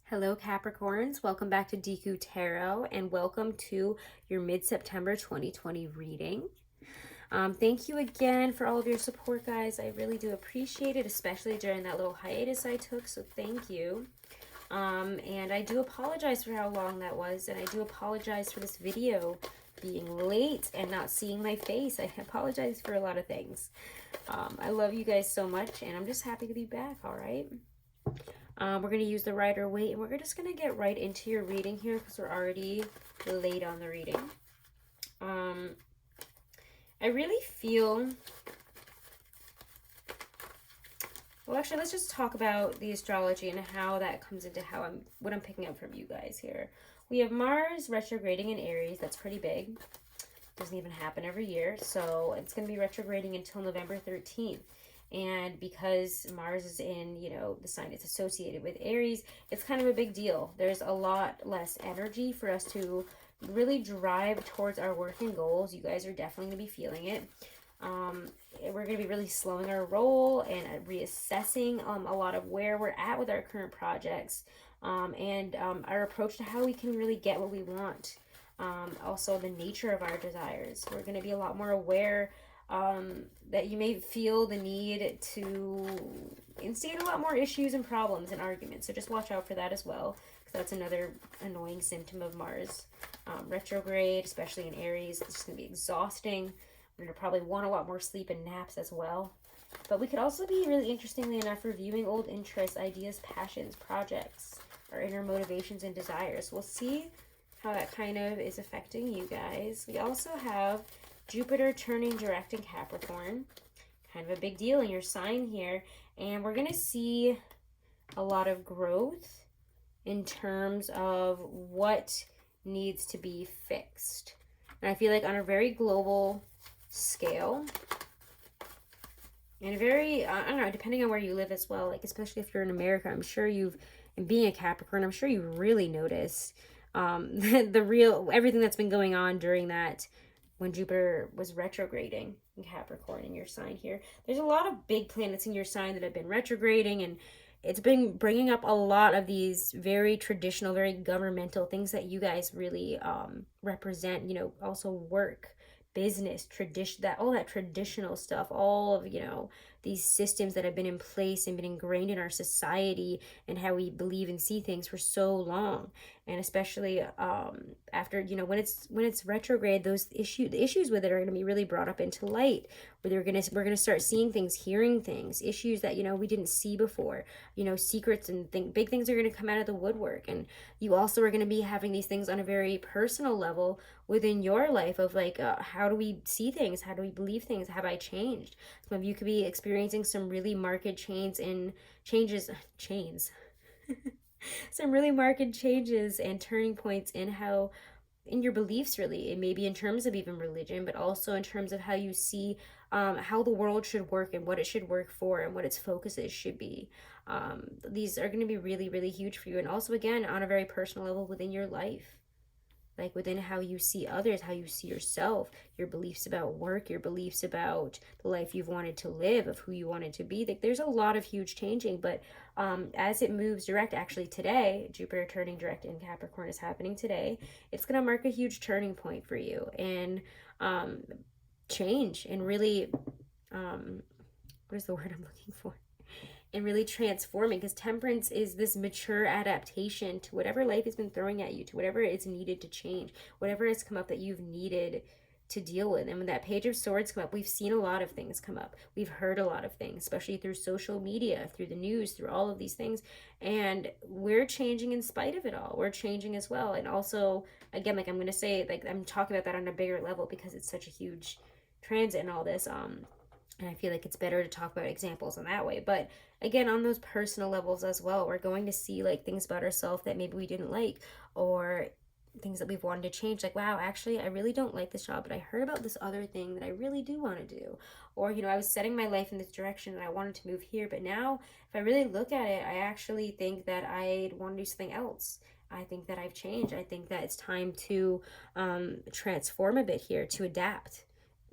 Hello Capricorns, welcome back to Deku Tarot and welcome to your mid-September 2020 reading. Thank you again for all of your support, guys. I really do appreciate it, especially during that little hiatus I took, so thank you. And I do apologize for how long that was, and I do apologize for this video being late and not seeing my face. I apologize for a lot of things. I love you guys so much, and I'm just happy to be back, all right? We're going to use the Rider Waite, and we're just going to get right into your reading here because we're already late on the reading. I really feel... Well, actually, let's just talk about the astrology and how that comes into what I'm picking up from you guys here. We have Mars retrograding in Aries. That's pretty big. Doesn't even happen every year. So it's going to be retrograding until November 13th. And because Mars is in, the sign it's associated with, Aries, it's kind of a big deal. There's a lot less energy for us to really drive towards our work and goals. You guys are definitely going to be feeling it. We're going to be really slowing our roll and reassessing a lot of where we're at with our current projects and our approach to how we can really get what we want. Also, the nature of our desires. We're going to be a lot more aware that you may feel the need to instigate a lot more issues and problems and arguments. So just watch out for that as well, because that's another annoying symptom of Mars retrograde, especially in Aries. It's just going to be exhausting. We're going to probably want a lot more sleep and naps as well. But we could also be, really interestingly enough, reviewing old interests, ideas, passions, projects, our inner motivations and desires. We'll see how that kind of is affecting you guys. We also have Jupiter turning direct in Capricorn. Kind of a big deal in your sign here. And we're going to see a lot of growth in terms of what needs to be fixed. And I feel like on a very global scale, and very, I don't know, depending on where you live as well, like especially if you're in America, I'm sure and being a Capricorn, I'm sure you really noticed everything that's been going on during that when Jupiter was retrograding in Capricorn in your sign here. There's a lot of big planets in your sign that have been retrograding, and it's been bringing up a lot of these very traditional, very governmental things that you guys really represent, also work, business, tradition, all that traditional stuff, all of, these systems that have been in place and been ingrained in our society and how we believe and see things for so long. And especially after, when it's retrograde, the issues with it are going to be really brought up into light, where we're gonna start seeing things, hearing things, issues that we didn't see before, secrets and big things are going to come out of the woodwork. And you also are going to be having these things on a very personal level within your life of like, how do we see things? How do we believe things? Have I changed? Some of you could be experiencing some really marked some really marked changes and turning points in your beliefs, really. It may be in terms of even religion, but also in terms of how you see how the world should work and what it should work for and what its focuses should be. These are going to be really, really huge for you. And also, again, on a very personal level within your life. Like within how you see others, how you see yourself, your beliefs about work, your beliefs about the life you've wanted to live, of who you wanted to be. Like there's a lot of huge changing, but as it moves direct, actually today, Jupiter turning direct in Capricorn is happening today. It's going to mark a huge turning point for you and change and really, what is the word I'm looking for? And really transforming, because temperance is this mature adaptation to whatever life has been throwing at you, to whatever it's needed to change, whatever has come up that you've needed to deal with. And when that Page of Swords come up, we've seen a lot of things come up. We've heard a lot of things, especially through social media, through the news, through all of these things. And we're changing in spite of it all. We're changing as well. And also, again, like I'm going to say, like I'm talking about that on a bigger level because it's such a huge transit and all this. And I feel like it's better to talk about examples in that way. But again, on those personal levels as well, we're going to see like things about ourselves that maybe we didn't like, or things that we've wanted to change. Like, wow, actually, I really don't like this job, but I heard about this other thing that I really do want to do. Or, I was setting my life in this direction and I wanted to move here. But now, if I really look at it, I actually think that I'd want to do something else. I think that I've changed. I think that it's time to transform a bit here, to adapt.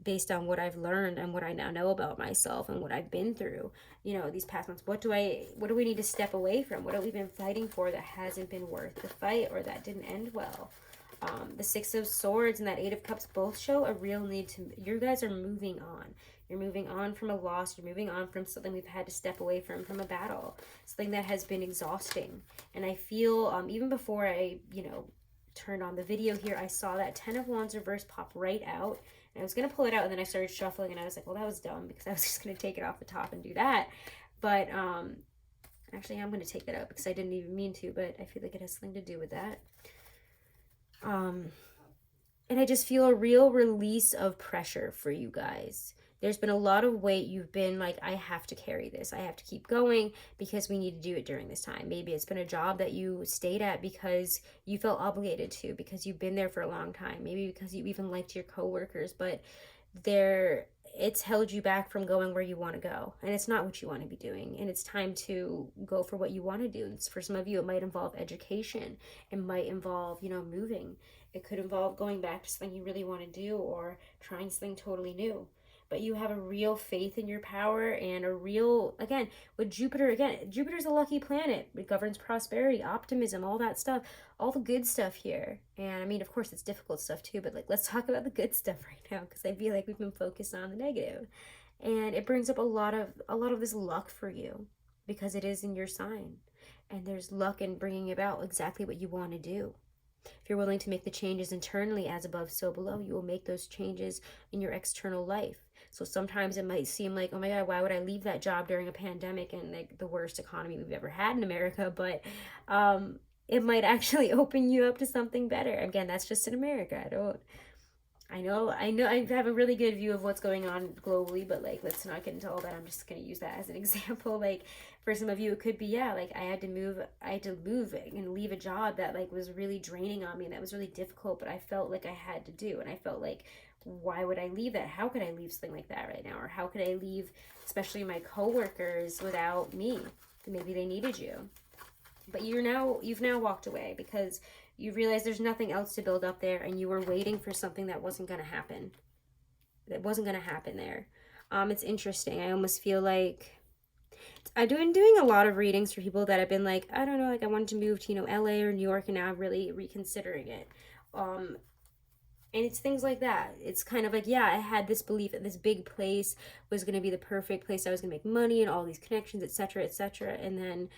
based on what I've learned and what I now know about myself and what I've been through, you know, these past months. What do we need to step away from? What have we been fighting for that hasn't been worth the fight or that didn't end well? The Six of Swords and that Eight of Cups both show a real need to, you guys are moving on. You're moving on from a loss. You're moving on from something we've had to step away from a battle. Something that has been exhausting. And I feel, even before I, you know, turned on the video here, I saw that 10 of Wands reverse pop right out. And I was going to pull it out, and then I started shuffling, and I was like, well, that was dumb, because I was just going to take it off the top and do that. But, actually, I'm going to take that out, because I didn't even mean to, but I feel like it has something to do with that. And I just feel a real release of pressure for you guys. There's been a lot of weight. You've been like, I have to carry this. I have to keep going because we need to do it during this time. Maybe it's been a job that you stayed at because you felt obligated to, because you've been there for a long time. Maybe because you even liked your coworkers, but it's held you back from going where you want to go. And it's not what you want to be doing. And it's time to go for what you want to do. For some of you, it might involve education. It might involve, you know, moving. It could involve going back to something you really want to do or trying something totally new. But you have a real faith in your power and a real, again, with Jupiter, Jupiter's a lucky planet. It governs prosperity, optimism, all that stuff, all the good stuff here. And I mean, of course, it's difficult stuff too, but like, let's talk about the good stuff right now, because I feel like we've been focused on the negative. And it brings up a lot of this luck for you, because it is in your sign. And there's luck in bringing about exactly what you want to do. If you're willing to make the changes internally, as above, so below, you will make those changes in your external life. So sometimes it might seem like, oh my God, why would I leave that job during a pandemic and like the worst economy we've ever had in America? But it might actually open you up to something better. Again, that's just in America. I know I have a really good view of what's going on globally, but like, let's not get into all that. I'm just going to use that as an example. Like, for some of you, it could be, yeah, like I had to move and leave a job that like was really draining on me, and that was really difficult, but I felt like I had to do. And I felt like, why would I leave that? How could I leave something like that right now? Or how could I leave, especially my coworkers, without me? Maybe they needed you. But you've now walked away because you realize there's nothing else to build up there, and you were waiting for something that wasn't going to happen. That wasn't going to happen there. It's interesting. I almost feel like I've been doing a lot of readings for people that have been like, I don't know, like I wanted to move to, you know, LA or New York, and now I'm really reconsidering it. And it's things like that. It's kind of like, yeah, I had this belief that this big place was going to be the perfect place. I was going to make money and all these connections, etc., etc. And then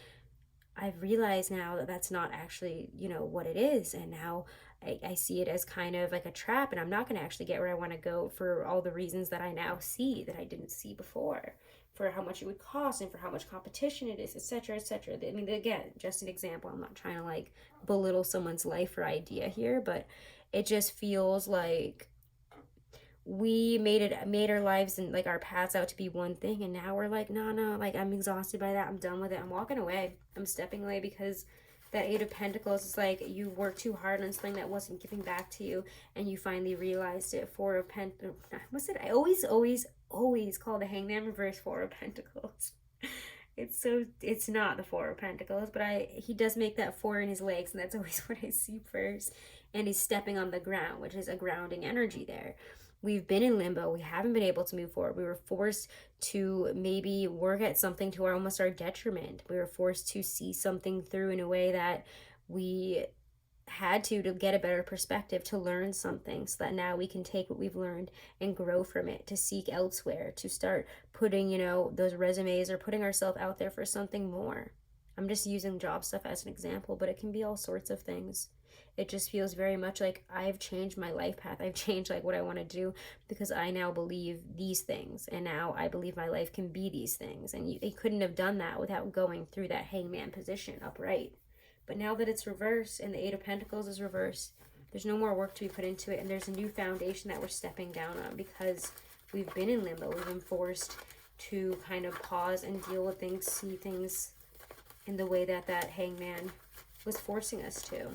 I've realized now that that's not actually, you know, what it is. And now I see it as kind of like a trap, and I'm not going to actually get where I want to go for all the reasons that I now see that I didn't see before, for how much it would cost and for how much competition it is, etc., etc. I mean, again, just an example. I'm not trying to like belittle someone's life or idea here, but it just feels like we made our lives and like our paths out to be one thing, and now we're like, no, like I'm exhausted by that. I'm done with it. I'm walking away. I'm stepping away, because that Eight of Pentacles is like you worked too hard on something that wasn't giving back to you, and you finally realized it. Four of Pentacles. What's it? I always call the Hangman reverse Four of Pentacles. It's not the Four of Pentacles, but he does make that four in his legs, and that's always what I see first. And he's stepping on the ground, which is a grounding energy there. We've been in limbo. We haven't been able to move forward. We were forced to maybe work at something to almost our detriment. We were forced to see something through in a way that we had to get a better perspective, to learn something, so that now we can take what we've learned and grow from it, to seek elsewhere, to start putting, you know, those resumes or putting ourselves out there for something more. I'm just using job stuff as an example, but it can be all sorts of things. It just feels very much like I've changed my life path. I've changed like what I want to do, because I now believe these things, and now I believe my life can be these things. And you couldn't have done that without going through that Hangman position upright. But now that it's reversed and the Eight of Pentacles is reversed, there's no more work to be put into it, and there's a new foundation that we're stepping down on, because we've been in limbo. We've been forced to kind of pause and deal with things, see things in the way that that Hangman was forcing us to.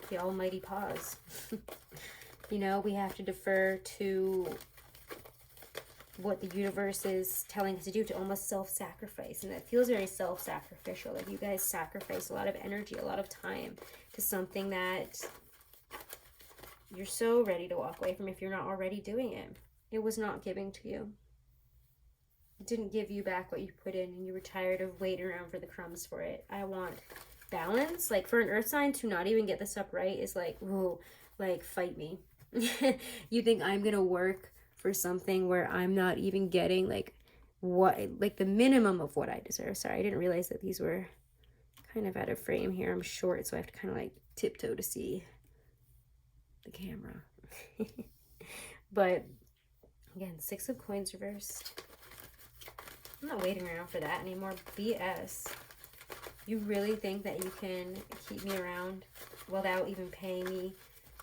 The almighty pause. You know, we have to defer to what the universe is telling us to do, to almost self-sacrifice. And it feels very self-sacrificial. Like you guys sacrifice a lot of energy, a lot of time to something that You're so ready to walk away from if you're not already doing it. It was not giving to you. It didn't give you back what you put in, and you were tired of waiting around for the crumbs for it. I want balance. Like, for an earth sign to not even get this up right is like, whoa, like, fight me. You think I'm going to work for something where I'm not even getting, like, what, like, the minimum of what I deserve. Sorry, I didn't realize that these were kind of out of frame here. I'm short, so I have to kind of, like, tiptoe to see the camera. But, again, 6 of Coins reversed. I'm not waiting around for that anymore. BS. You really think that you can keep me around without even paying me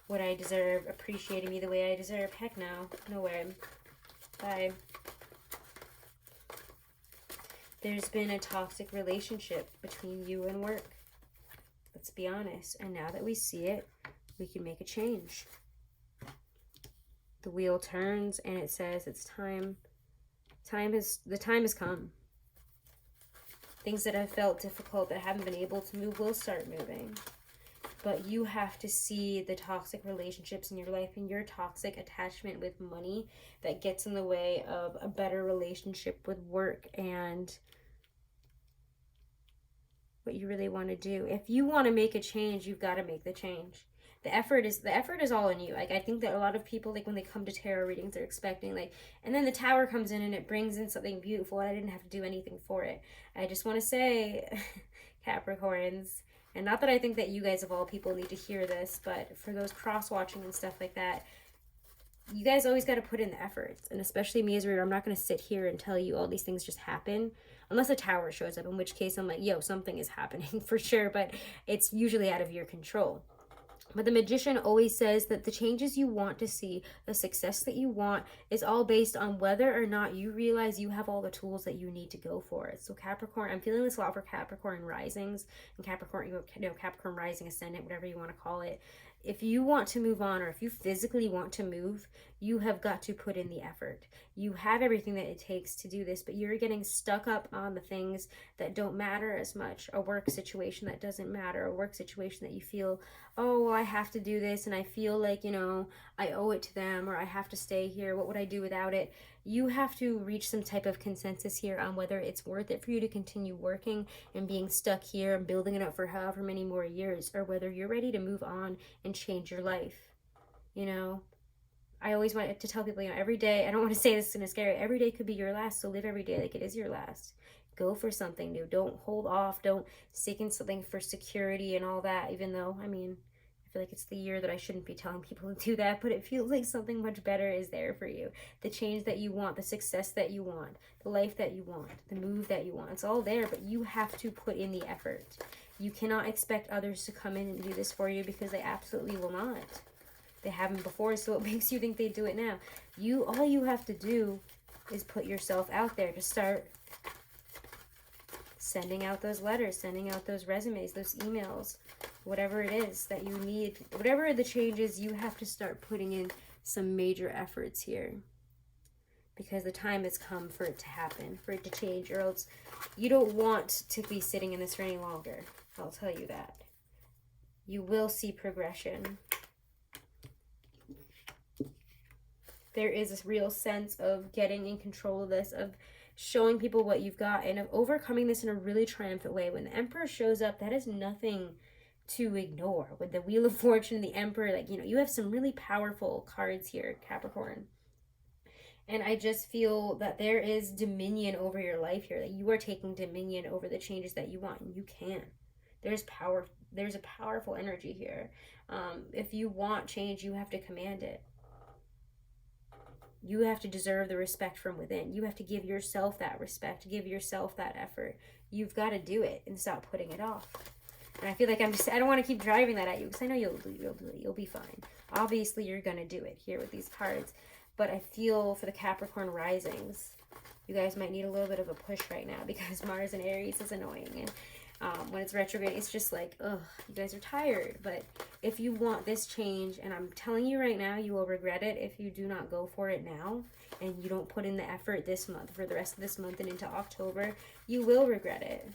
what I deserve, appreciating me the way I deserve? Heck no. No way. Bye. There's been a toxic relationship between you and work. Let's be honest. And now that we see it, we can make a change. The wheel turns and it says it's time. The time has come. Things that have felt difficult, that haven't been able to move, will start moving. But you have to see the toxic relationships in your life and your toxic attachment with money that gets in the way of a better relationship with work and what you really want to do. If you want to make a change, you've got to make the change. The effort is all in you. Like, I think that a lot of people, like, when they come to tarot readings, they're expecting, like, and then the Tower comes in and it brings in something beautiful and I didn't have to do anything for it. I just want to say, Capricorns, and not that I think that you guys of all people need to hear this, but for those cross-watching and stuff like that, you guys always got to put in the effort. And especially me as a reader, I'm not going to sit here and tell you all these things just happen. Unless a Tower shows up, in which case I'm like, yo, something is happening for sure, but it's usually out of your control. But the Magician always says that the changes you want to see, the success that you want, is all based on whether or not you realize you have all the tools that you need to go for it. So Capricorn, I'm feeling this a lot for Capricorn risings and Capricorn, Capricorn rising ascendant, whatever you want to call it. If you want to move on, or if you physically want to move, you have got to put in the effort. You have everything that it takes to do this, but you're getting stuck up on the things that don't matter as much. A work situation that doesn't matter, a work situation that you feel, oh, well, I have to do this, and I feel like, you know, I owe it to them, or I have to stay here. What would I do without it? You have to reach some type of consensus here on whether it's worth it for you to continue working and being stuck here and building it up for however many more years, or whether you're ready to move on and change your life. You know, I always want to tell people, you know, every day, I don't want to say this in a scary, every day could be your last, so live every day like it is your last. Go for something new. Don't hold off. Don't seek in something for security and all that, even though, I mean, I feel like it's the year that I shouldn't be telling people to do that, but it feels like something much better is there for you. The change that you want, the success that you want, the life that you want, the move that you want. It's all there, but you have to put in the effort. You cannot expect others to come in and do this for you because they absolutely will not. They haven't before, so it makes you think they do it now. All you have to do is put yourself out there to start sending out those letters, sending out those resumes, those emails, whatever it is that you need, whatever the changes, you have to start putting in some major efforts here, because the time has come for it to happen, for it to change, or else you don't want to be sitting in this for any longer. I'll tell you that. You will see progression. There is this real sense of getting in control of this, of showing people what you've got, and of overcoming this in a really triumphant way. When the Emperor shows up, that is nothing to ignore. With the Wheel of Fortune and the Emperor, like, you know, you have some really powerful cards here, Capricorn. And I just feel that there is dominion over your life here, that you are taking dominion over the changes that you want, and you can. There's power. There's a powerful energy here. If you want change, you have to command it. You have to deserve the respect from within. You have to give yourself that respect, give yourself that effort. You've got to do it and stop putting it off. And I feel like I don't want to keep driving that at you, because I know you'll do it. You'll be fine. Obviously, you're going to do it here with these cards. But I feel for the Capricorn risings, you guys might need a little bit of a push right now, because Mars in Aries is annoying. And when it's retrograde, it's just like, ugh, you guys are tired. But if you want this change, and I'm telling you right now, you will regret it if you do not go for it now, and you don't put in the effort this month, for the rest of this month and into October, you will regret it.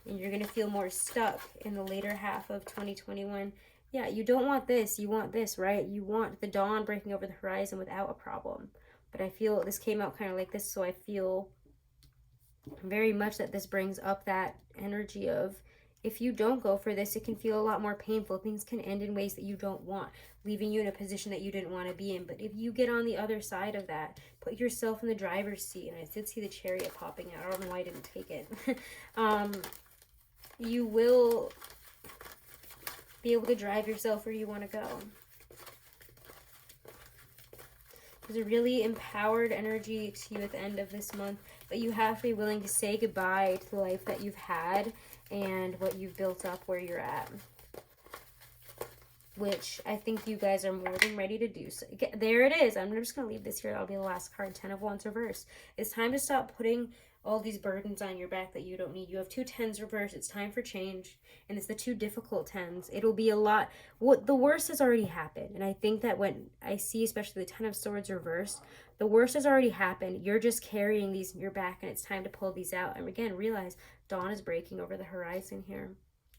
And you're going to feel more stuck in the later half of 2021 Yeah, you don't want this. You want this, right? You want the dawn breaking over the horizon without a problem. But I feel this came out kind of like this, so I feel very much that this brings up that energy of, if you don't go for this, it can feel a lot more painful. Things can end in ways that you don't want, leaving you in a position that you didn't want to be in. But if you get on the other side of that, put yourself in the driver's seat, and I did see the chariot popping out. I don't know why I didn't take it. You will be able to drive yourself where you want to go. There's a really empowered energy to you at the end of this month, but you have to be willing to say goodbye to the life that you've had and what you've built up where you're at, which I think you guys are more than ready to do. So there it is. I'm just going to leave this here. That'll be the last card. 10 of Wands reverse. It's time to stop putting all these burdens on your back that you don't need. You have 2 10s reversed. It's time for change, and it's the 2 difficult 10s. It'll be a lot. What the worst has already happened, and I think that when I see especially the 10 of Swords reversed, the worst has already happened. You're just carrying these in your back, and it's time to pull these out. And again, realize dawn is breaking over the horizon here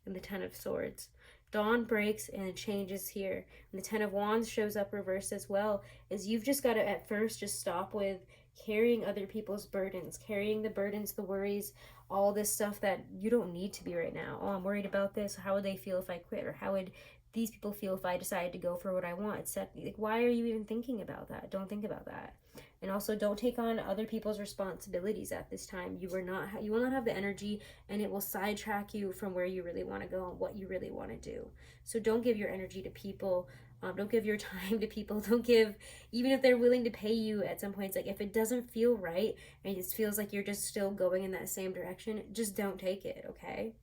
in the 10 of Swords. Dawn breaks and it changes here. And the 10 of Wands shows up reversed as well. Is you've just got to at first just stop with carrying other people's burdens, carrying the burdens, the worries, all this stuff that you don't need to be right now. Oh, I'm worried about this. How would they feel if I quit? Or how would these people feel if I decided to go for what I want? It's like, why are you even thinking about that? Don't think about that. And also, don't take on other people's responsibilities at this time. You will not have the energy, and it will sidetrack you from where you really want to go and what you really want to do. So don't give your energy to people. Don't give your time to people. Don't give, even if they're willing to pay you at some points, like if it doesn't feel right and it feels like you're just still going in that same direction, just don't take it, okay?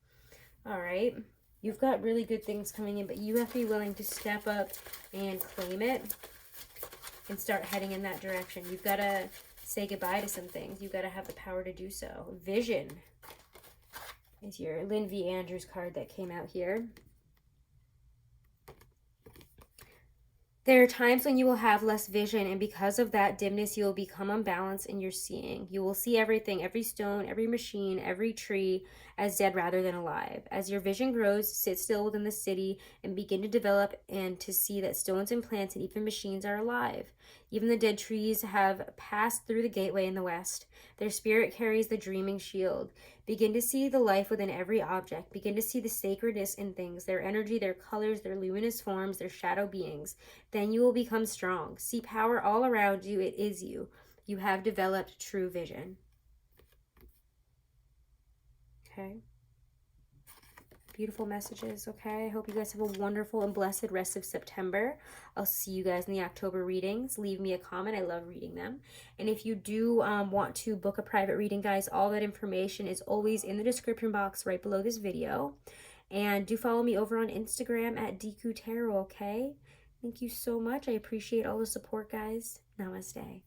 All right. You've got really good things coming in, but you have to be willing to step up and claim it and start heading in that direction. You've got to say goodbye to some things. You've got to have the power to do so. Vision is your Lynn V. Andrews card that came out here. There are times when you will have less vision, and because of that dimness, you will become unbalanced in your seeing. You will see everything, every stone, every machine, every tree, as dead rather than alive. As your vision grows, sit still within the city and begin to develop and to see that stones and plants and even machines are alive. Even the dead trees have passed through the gateway in the west. Their spirit carries the dreaming shield. Begin to see the life within every object. Begin to see the sacredness in things, their energy, their colors, their luminous forms, their shadow beings. Then you will become strong. See power all around you. It is you. You have developed true vision. Okay. Beautiful messages, okay? I hope you guys have a wonderful and blessed rest of September. I'll see you guys in the October readings. Leave me a comment. I love reading them. And if you do want to book a private reading, guys, all that information is always in the description box right below this video. And do follow me over on Instagram at Deku Tarot, okay? Thank you so much. I appreciate all the support, guys. Namaste.